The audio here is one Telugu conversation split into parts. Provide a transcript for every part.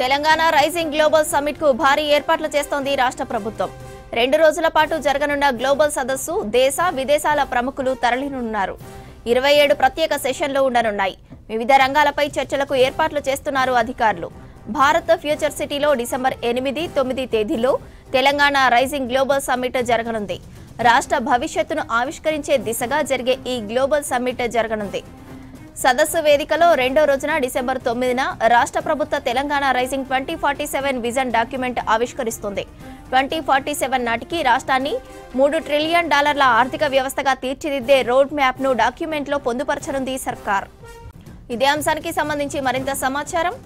తెలంగాణ రైజింగ్ గ్లోబల్ సమ్మిట్ కు భారీ ఏర్పాట్లు చేస్తోంది రాష్ట్ర ప్రభుత్వం. 2 రోజుల పాటు జరగనున్న గ్లోబల్ సదస్సు దేశ విదేశాల ప్రముఖులు తరలినున్నారు. 27 ప్రత్యేక సెషన్లు ఉండనున్నాయి. వివిధ రంగాలపై చర్చలకు ఏర్పాట్లు చేస్తున్నారు అధికారులు. భారత్ ఫ్యూచర్ సిటీలో డిసెంబర్ 8, 9 తేదీల్లో తెలంగాణ రైజింగ్ గ్లోబల్ సమ్మిట్ జరగనుంది. రాష్ట్ర భవిష్యత్తును ఆవిష్కరించే దిశగా జరిగే ఈ గ్లోబల్ సమ్మిట్ జరగనుంది. సదస్సు వేదికలో 2వ రోజున డిసెంబర్ 9న రాష్ట్ర ప్రభుత్వ తెలంగాణ రైజింగ్ 2047 విజన్ డాక్యుమెంట్ ఆవిష్కరిస్తుంది. 2047 నాటికి రాష్ట్రాన్ని $3 ట్రిలియన్ ఆర్థిక వ్యవస్థగా తీర్చిదిద్దే రోడ్ మ్యాప్ ను డాక్యుమెంట్లో పొందుపరచనుంది సర్కార్. ఇదే అంశానికి సంబంధించి మరింత సమాచారం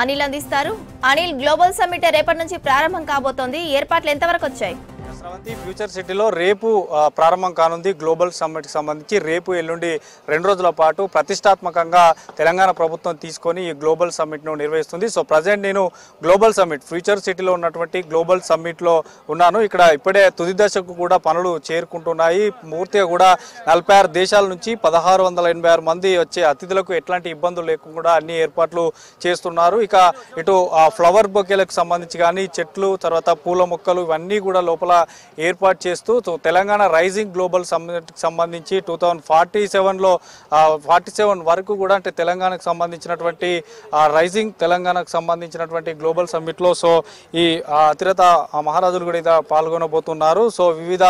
అనిల్ అందిస్తారు. అనిల్, గ్లోబల్ సమ్మిట్ రేపటి నుంచి ప్రారంభం కాబోతోంది. ఏర్పాట్లు ఎంతవరకు వచ్చాయి? ఫ్యూచర్ సిటీలో రేపు ప్రారంభం కానుంది. గ్లోబల్ సమ్మిట్కి సంబంధించి రేపు ఎల్లుండి 2 రోజుల పాటు ప్రతిష్టాత్మకంగా తెలంగాణ ప్రభుత్వం తీసుకొని ఈ గ్లోబల్ సమ్మిట్ను నిర్వహిస్తుంది. సో ప్రజెంట్ నేను గ్లోబల్ సమ్మిట్ ఫ్యూచర్ సిటీలో ఉన్నటువంటి గ్లోబల్ సమ్మిట్లో ఉన్నాను. ఇక్కడ ఇప్పుడే తుది దశకు కూడా పనులు చేరుకుంటున్నాయి. పూర్తిగా కూడా 46 దేశాల నుంచి 1686 మంది వచ్చే అతిథులకు ఎట్లాంటి ఇబ్బందులు లేకుండా అన్ని ఏర్పాట్లు చేస్తున్నారు. ఇక ఇటు ఫ్లవర్ బొకేలకు సంబంధించి కానీ చెట్లు, తర్వాత పూల మొక్కలు ఇవన్నీ కూడా లోపల ఏర్పాటు చేస్తూ తెలంగాణ రైజింగ్ గ్లోబల్ సమ్మిట్కి సంబంధించి 2047లో 47 వరకు కూడా అంటే తెలంగాణకు సంబంధించినటువంటి రైజింగ్ తెలంగాణకు సంబంధించినటువంటి గ్లోబల్ సమ్మిట్లో సో ఈ అతిరథ మహారాజులు కూడా పాల్గొనబోతున్నారు. సో వివిధ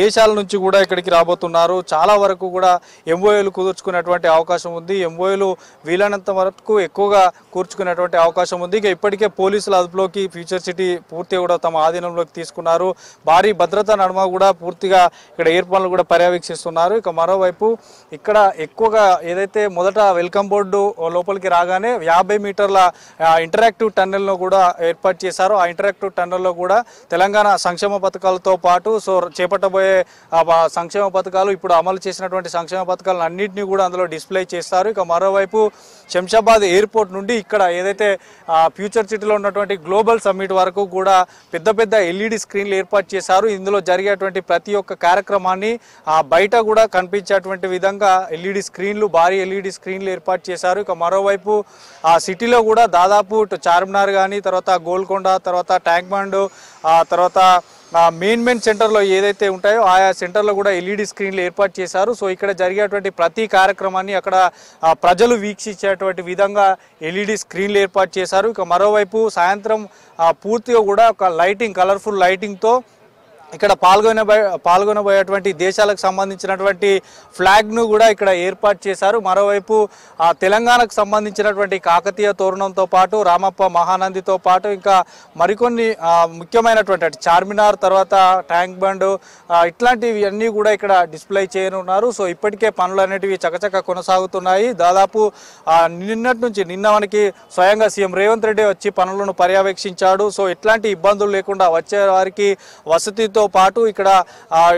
దేశాల నుంచి కూడా ఇక్కడికి రాబోతున్నారు. చాలా వరకు కూడా ఎంఓఏలు కుదుర్చుకునేటువంటి అవకాశం ఉంది. ఎంఓఏలు వీలైనంత వరకు ఎక్కువగా కూర్చుకునేటువంటి అవకాశం ఉంది. ఇక ఇప్పటికే పోలీసుల అదుపులోకి ఫ్యూచర్ సిటీ పూర్తిగా కూడా తమ ఆధీనంలోకి తీసుకున్నారు. భారీ భద్రతా నడుమ కూడా పూర్తిగా ఇక్కడ ఏర్పాట్లు కూడా పర్యవేక్షిస్తున్నారు. ఇక మరోవైపు ఇక్కడ ఎక్కువగా ఏదైతే మొదట వెల్కమ్ బోర్డు లోపలికి రాగానే 50 మీటర్ల ఇంటరాక్టివ్ టన్నెల్ను కూడా ఏర్పాటు చేశారు. ఆ ఇంటరాక్టివ్ టన్నెల్లో కూడా తెలంగాణ సంక్షేమ పథకాలతో పాటు సో చేపట్టబోయే సంక్షేమ పథకాలు ఇప్పుడు అమలు చేసినటువంటి సంక్షేమ పథకాలను అన్నింటినీ కూడా అందులో డిస్ప్లే చేస్తారు. ఇక మరోవైపు శంషాబాద్ ఎయిర్పోర్ట్ నుండి ఇక్కడ ఏదైతే ఫ్యూచర్ సిటీలో ఉన్నటువంటి గ్లోబల్ సమ్మిట్ వరకు కూడా పెద్ద పెద్ద ఎల్ఈడి స్క్రీన్లు ఏర్పాటు చేశారు. ఇందులో జరిగేటువంటి ప్రతి ఒక్క కార్యక్రమాన్ని బయట కూడా కనిపించేటువంటి విధంగా ఎల్ఈడి స్క్రీన్లు, భారీ ఎల్ఈడి స్క్రీన్లు ఏర్పాటు చేశారు. ఇక మరోవైపు ఆ సిటీలో కూడా దాదాపు చార్మినార్ కానీ, తర్వాత గోల్కొండ, తర్వాత ట్యాంక్ బండ్, తర్వాత మెయిన్ సెంటర్లో ఏదైతే ఉంటాయో ఆయా సెంటర్లో కూడా ఎల్ఈడి స్క్రీన్లు ఏర్పాటు చేశారు. సో ఇక్కడ జరిగేటువంటి ప్రతి కార్యక్రమాన్ని అక్కడ ప్రజలు వీక్షించేటువంటి విధంగా ఎల్ఈడి స్క్రీన్లు ఏర్పాటు చేశారు. ఇక మరోవైపు సాయంత్రం పూర్తిగా కూడా ఒక లైటింగ్, కలర్ఫుల్ లైటింగ్తో ఇక్కడ పాల్గొనబోయేటువంటి దేశాలకు సంబంధించినటువంటి ఫ్లాగ్ను కూడా ఇక్కడ ఏర్పాటు చేశారు. మరోవైపు తెలంగాణకు సంబంధించినటువంటి కాకతీయ తోరణంతో పాటు రామప్ప మహానందితో పాటు ఇంకా మరికొన్ని ముఖ్యమైనటువంటి చార్మినార్, తర్వాత ట్యాంక్ బండ్ ఇట్లాంటివి అన్నీ కూడా ఇక్కడ డిస్ప్లే చేయనున్నారు. సో ఇప్పటికే పనులు అనేటివి చకచక కొనసాగుతున్నాయి. దాదాపు నిన్న మనకి స్వయంగా సీఎం రేవంత్ రెడ్డి వచ్చి పనులను పర్యవేక్షించాడు. సో ఎట్లాంటి ఇబ్బందులు లేకుండా వచ్చే వారికి వసతితో పాటు ఇక్కడ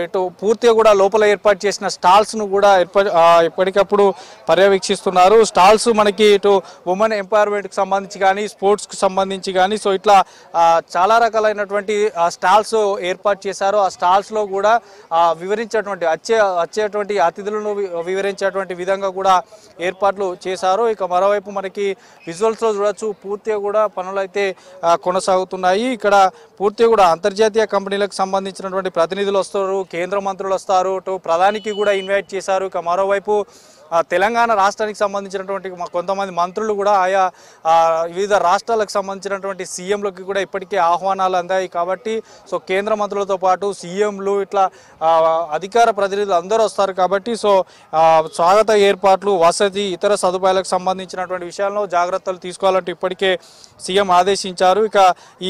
ఇటు పూర్తిగా కూడా లోపల ఏర్పాటు చేసిన స్టాల్స్ ను కూడా ఎప్పటికప్పుడు పర్యవేక్షిస్తున్నారు. స్టాల్స్ మనకి ఇటు ఉమెన్ ఎంపవర్మెంట్ కి సంబంధించి కానీ, స్పోర్ట్స్ కి సంబంధించి కానీ సో ఇట్లా చాలా స్టాల్స్ ఏర్పాటు చేశారు. ఆ స్టాల్స్ లో కూడా వివరించేటువంటి వచ్చేటువంటి అతిథులను వివరించేటువంటి విధంగా కూడా ఏర్పాట్లు చేశారు. ఇక మరోవైపు మనకి విజువల్స్ లో చూడొచ్చు, పూర్తిగా కూడా పనులు అయితే కొనసాగుతున్నాయి. ఇక్కడ పూర్తిగా కూడా అంతర్జాతీయ కంపెనీలకు సంబంధించినటువంటి ప్రతినిధులు వస్తారు, కేంద్ర మంత్రులు వస్తారు, ప్రధానికి కూడా ఇన్వైట్ చేశారు. ఇక మరోవైపు తెలంగాణ రాష్ట్రానికి సంబంధించినటువంటి కొంతమంది మంత్రులు కూడా ఆయా వివిధ రాష్ట్రాలకు సంబంధించినటువంటి సీఎంలకి కూడా ఇప్పటికే ఆహ్వానాలు అందాయి. కాబట్టి సో కేంద్ర మంత్రులతో పాటు సీఎంలు ఇట్లా అధికార ప్రతినిధులు అందరూ వస్తారు. కాబట్టి సో స్వాగత ఏర్పాట్లు, వసతి, ఇతర సదుపాయాలకు సంబంధించినటువంటి విషయాల్లో జాగ్రత్తలు తీసుకోవాలంటూ ఇప్పటికే సీఎం ఆదేశించారు. ఇక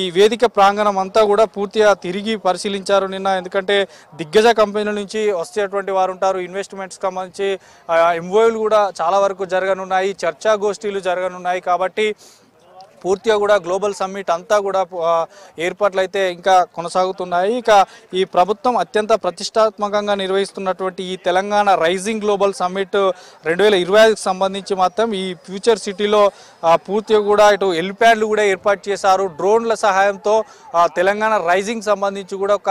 ఈ వేదిక ప్రాంగణం అంతా కూడా పూర్తిగా తిరిగి పరిశీలించారు నిన్న. ఎందుకంటే దిగ్గజ కంపెనీల నుంచి వచ్చేటువంటి వారు ఉంటారు, ఇన్వెస్ట్మెంట్స్కి సంబంధించి ఎంఓఏలు కూడా చాలా వరకు జరగనున్నాయి, చర్చా గోష్ఠీలు జరగనున్నాయి. కాబట్టి పూర్తిగా కూడా గ్లోబల్ సమ్మిట్ అంతా కూడా ఏర్పాట్లు అయితే ఇంకా కొనసాగుతున్నాయి. ఇక ఈ ప్రభుత్వం అత్యంత ప్రతిష్టాత్మకంగా నిర్వహిస్తున్నటువంటి ఈ తెలంగాణ రైజింగ్ గ్లోబల్ సమ్మిట్ 2025కి సంబంధించి మాత్రం ఈ ఫ్యూచర్ సిటీలో పూర్తిగా కూడా ఇటు హెలిప్యాడ్లు కూడా ఏర్పాటు చేశారు. డ్రోన్ల సహాయంతో తెలంగాణ రైజింగ్ సంబంధించి కూడా ఒక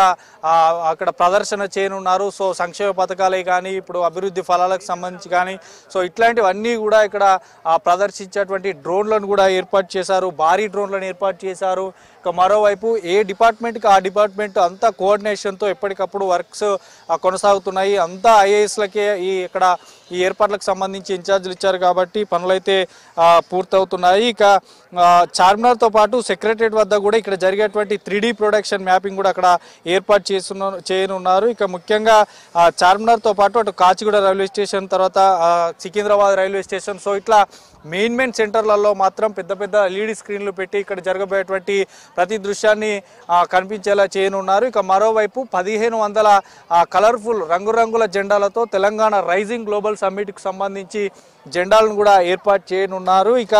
అక్కడ ప్రదర్శన చేయనున్నారు. సో సంక్షేమ పథకాలే కానీ, ఇప్పుడు అభివృద్ధి ఫలాలకు సంబంధించి కానీ సో ఇట్లాంటివన్నీ కూడా ఇక్కడ ప్రదర్శించేటువంటి డ్రోన్లను కూడా ఏర్పాటు చేశారు. చేశారు, భారీ డ్రోన్లను ఏర్పాటు చేశారు. ఇక మరోవైపు ఏ డిపార్ట్మెంట్కి ఆ డిపార్ట్మెంట్ అంతా కోఆర్డినేషన్తో ఎప్పటికప్పుడు వర్క్స్ కొనసాగుతున్నాయి. అంతా ఐఏఎస్లకే ఇక్కడ ఈ ఏర్పాట్లకు సంబంధించి ఇన్ఛార్జీలు ఇచ్చారు కాబట్టి పనులైతే పూర్తవుతున్నాయి. ఇక చార్మినార్తో పాటు సెక్రటరియట్ వద్ద కూడా ఇక్కడ జరిగేటువంటి 3D ప్రొడక్షన్ మ్యాపింగ్ కూడా అక్కడ ఏర్పాటు చేయనున్నారు. ఇక ముఖ్యంగా చార్మినార్తో పాటు అటు కాచిగూడ రైల్వే స్టేషన్, తర్వాత సికింద్రాబాద్ రైల్వే స్టేషన్, సో ఇట్లా మెయిన్ సెంటర్లలో మాత్రం పెద్ద పెద్ద ఎల్ఈడి స్క్రీన్లు పెట్టి ఇక్కడ జరగబోయేటువంటి ప్రతి దృశ్యాన్ని కనిపించేలా చేయనున్నారు. ఇక మరోవైపు 1500 కలర్ఫుల్ రంగురంగుల జెండాలతో తెలంగాణ రైజింగ్ గ్లోబల్ సమ్మిట్కి సంబంధించి జెండాలను కూడా ఏర్పాటు చేయనున్నారు. ఇక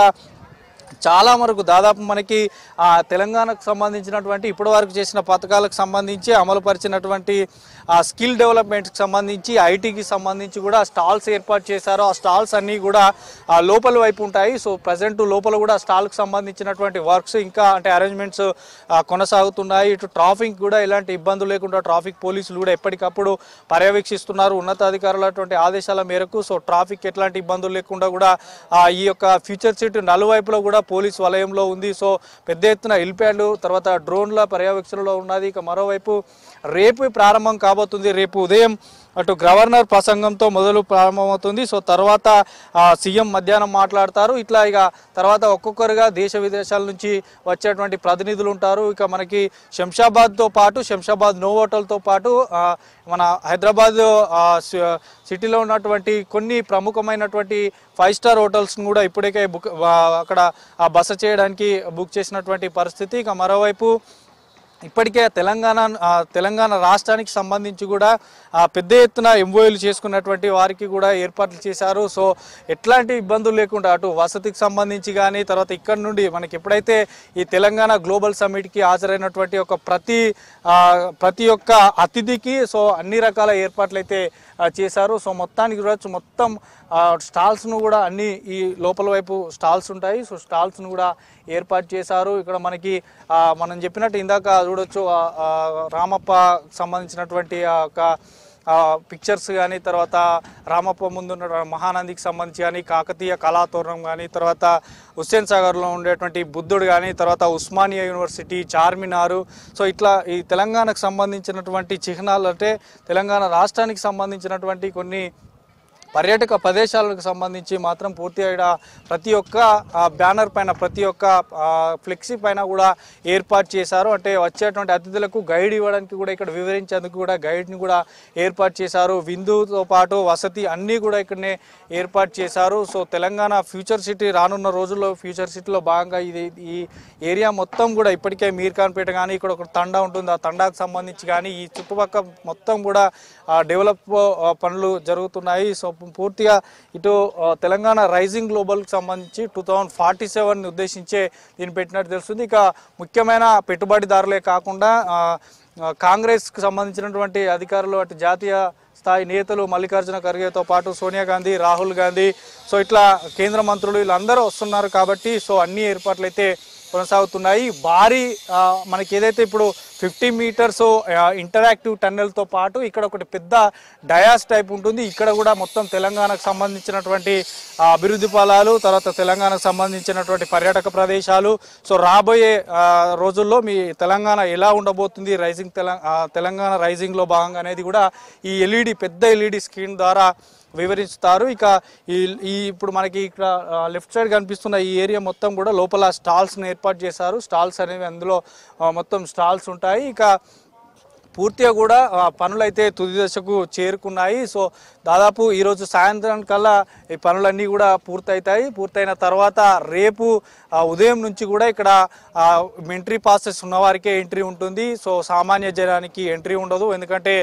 చాలా వరకు దాదాపు మనకి తెలంగాణకు సంబంధించినటువంటి ఇప్పటివరకు చేసిన పథకాలకు సంబంధించి అమలుపరిచినటువంటి స్కిల్ డెవలప్మెంట్కి సంబంధించి ఐటీకి సంబంధించి కూడా స్టాల్స్ ఏర్పాటు చేశారు. ఆ స్టాల్స్ అన్నీ కూడా లోపల వైపు ఉంటాయి. సో ప్రజెంట్ లోపల కూడా స్టాల్కి సంబంధించినటువంటి వర్క్స్ ఇంకా అంటే అరేంజ్మెంట్స్ కొనసాగుతున్నాయి. ఇటు ట్రాఫిక్ కూడా ఎలాంటి ఇబ్బందులు లేకుండా ట్రాఫిక్ పోలీసులు కూడా ఎప్పటికప్పుడు పర్యవేక్షిస్తున్నారు ఉన్నతాధికారులటువంటి ఆదేశాల మేరకు. సో ట్రాఫిక్ ఎట్లాంటి ఇబ్బందులు లేకుండా కూడా ఈ యొక్క ఫ్యూచర్ సిటీ నలువైపులో కూడా పోలీస్ వలయంలో ఉంది. సో పెద్ద ఎత్తున హెలిప్యాడ్లు, తర్వాత డ్రోన్ల పర్యవేక్షణలో ఉన్నది. ఇక మరోవైపు రేపు ప్రారంభం కాబోతుంది. రేపు ఉదయం అటు గవర్నర్ ప్రసంగంతో మొదలు ప్రారంభమవుతుంది. సో తర్వాత సీఎం మధ్యాహ్నం మాట్లాడతారు. ఇట్లా ఇక తర్వాత ఒక్కొక్కరుగా దేశ విదేశాల నుంచి వచ్చేటువంటి ప్రతినిధులు ఉంటారు. ఇక మనకి శంషాబాద్తో పాటు శంషాబాద్ నోవోటల్తో పాటు మన హైదరాబాద్ సిటీలో ఉన్నటువంటి కొన్ని ప్రముఖమైనటువంటి 5 స్టార్ హోటల్స్ను కూడా ఇప్పటికే అక్కడ బస చేయడానికి బుక్ చేసినటువంటి పరిస్థితి. ఇక మరోవైపు ఇప్పటికే తెలంగాణ రాష్ట్రానికి సంబంధించి కూడా పెద్ద ఎత్తున ఎంఓయూలు చేసుకున్నటువంటి వారికి కూడా ఏర్పాట్లు చేశారు. సో ఎట్లాంటి ఇబ్బందులు లేకుండా అటు వసతికి సంబంధించి కానీ తర్వాత ఇక్కడ నుండి మనకి ఎప్పుడైతే ఈ తెలంగాణ గ్లోబల్ సమ్మిట్కి హాజరైనటువంటి ఒక ప్రతి ఒక్క అతిథికి సో అన్ని రకాల ఏర్పాట్లు అయితే చేశారు. సో మొత్తానికి చూడవచ్చు మొత్తం స్టాల్స్ను కూడా అన్ని ఈ లోపల వైపు స్టాల్స్ ఉంటాయి. సో స్టాల్స్ను కూడా ఏర్పాటు చేశారు. ఇక్కడ మనకి మనం చెప్పినట్టు ఇందాక చూడొచ్చు రామప్ప సంబంధించినటువంటి ఒక పిక్చర్స్ కానీ తర్వాత రామప్ప ముందున్న మహానందికి సంబంధించి కానీ కాకతీయ కళాతోరణం కానీ తర్వాత హుస్సేన్ సాగర్లో ఉండేటువంటి బుద్ధుడు కానీ తర్వాత ఉస్మానియా యూనివర్సిటీ, చార్మినారు, సో ఇట్లా ఈ తెలంగాణకు సంబంధించినటువంటి చిహ్నాలు అంటే తెలంగాణ రాష్ట్రానికి సంబంధించినటువంటి కొన్ని పర్యాటక ప్రదేశాలకు సంబంధించి మాత్రం పూర్తిగా ప్రతి ఒక్క బ్యానర్ పైన ప్రతి ఒక్క ఫ్లెక్సీ పైన కూడా ఏర్పాటు చేశారు. అంటే వచ్చేటువంటి అతిథులకు గైడ్ ఇవ్వడానికి కూడా ఇక్కడ వివరించేందుకు కూడా గైడ్ని కూడా ఏర్పాటు చేశారు. విందుతో పాటు వసతి అన్నీ కూడా ఇక్కడనే ఏర్పాటు చేశారు. సో తెలంగాణ ఫ్యూచర్ సిటీ రానున్న రోజుల్లో ఫ్యూచర్ సిటీలో భాగంగా ఈ ఏరియా మొత్తం కూడా ఇప్పటికే మీర్ఖాన్పేట కానీ ఇక్కడ ఒక తండా ఉంటుంది, ఆ తండాకు సంబంధించి కానీ ఈ చుట్టుపక్కల మొత్తం కూడా డెవలప్ పనులు జరుగుతున్నాయి. సో పూర్తిగా ఇటు తెలంగాణ రైజింగ్ గ్లోబల్కి సంబంధించి 2047ని ఉద్దేశించే దీన్ని పెట్టినట్టు తెలుస్తుంది. ఇక ముఖ్యమైన పెట్టుబడిదారులే కాకుండా కాంగ్రెస్కి సంబంధించినటువంటి అధికారులు అటు జాతీయ స్థాయి నేతలు మల్లికార్జున ఖర్గేతో పాటు సోనియా గాంధీ, రాహుల్ గాంధీ, సో ఇట్లా కేంద్ర మంత్రులు వీళ్ళందరూ వస్తున్నారు కాబట్టి సో అన్ని ఏర్పాట్లు అయితే కొనసాగుతున్నాయి. భారీ మనకి ఏదైతే ఇప్పుడు 50 మీటర్స్ ఇంటరాక్టివ్ టన్నెల్తో పాటు ఇక్కడ ఒకటి పెద్ద డయాస్ టైప్ ఉంటుంది. ఇక్కడ కూడా మొత్తం తెలంగాణకు సంబంధించినటువంటి అభివృద్ధి ఫలాలు తర్వాత తెలంగాణకు సంబంధించినటువంటి పర్యాటక ప్రదేశాలు సో రాబోయే రోజుల్లో మీ తెలంగాణ ఎలా ఉండబోతుంది తెలంగాణ రైజింగ్లో భాగంగా అనేది కూడా ఈ పెద్ద ఎల్ఈడి స్క్రీన్ ద్వారా వివరిస్తారు. ఇక ఈ ఇప్పుడు మనకి ఇక్కడ లెఫ్ట్ సైడ్ కనిపిస్తున్న ఈ ఏరియా మొత్తం కూడా లోపల స్టాల్స్ని ఏర్పాటు చేశారు. స్టాల్స్ అనేవి అందులో మొత్తం స్టాల్స్ ఉంటాయి. ఇక పూర్తిగా కూడా పనులు అయితే తుది దశకు చేరుకున్నాయి. సో దాదాపు ఈరోజు సాయంత్రం కల్లా ఈ పనులన్నీ కూడా పూర్తవుతాయి. పూర్తయిన తర్వాత రేపు ఉదయం నుంచి కూడా ఇక్కడ ఎంట్రీ పాసెస్ ఉన్నవారికే ఎంట్రీ ఉంటుంది. సో సామాన్య జనానికి ఎంట్రీ ఉండదు. ఎందుకంటే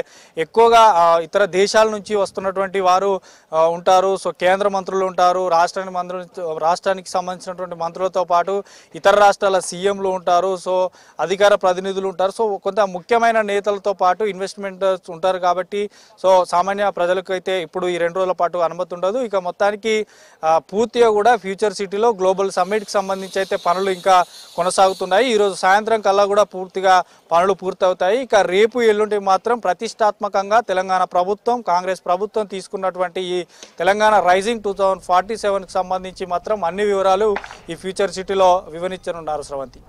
ఎక్కువగా ఇతర దేశాల నుంచి వస్తున్నటువంటి వారు ఉంటారు. సో కేంద్ర మంత్రులు ఉంటారు, రాష్ట్రానికి సంబంధించినటువంటి మంత్రులతో పాటు ఇతర రాష్ట్రాల సీఎంలు ఉంటారు, సో అధికార ప్రతినిధులు ఉంటారు, సో కొంత ముఖ్యమైన నేతలతో పాటు ఇన్వెస్ట్మెంటర్స్ ఉంటారు. కాబట్టి సో సామాన్య ప్రజలకు అయితే అయితే ఇప్పుడు ఈ 2 రోజుల పాటు అనుమతి ఉండదు. ఇక మొత్తానికి పూర్తిగా కూడా ఫ్యూచర్ సిటీలో గ్లోబల్ సమ్మిట్కి సంబంధించి అయితే పనులు ఇంకా కొనసాగుతున్నాయి. ఈరోజు సాయంత్రం కల్లా కూడా పూర్తిగా పనులు పూర్తవుతాయి. ఇక రేపు ఎల్లుండి మాత్రం ప్రతిష్టాత్మకంగా తెలంగాణ ప్రభుత్వం కాంగ్రెస్ ప్రభుత్వం తీసుకున్నటువంటి ఈ తెలంగాణ రైజింగ్ 2047కి సంబంధించి మాత్రం అన్ని వివరాలు ఈ ఫ్యూచర్ సిటీలో వివరించనున్నారు. స్రవంతి.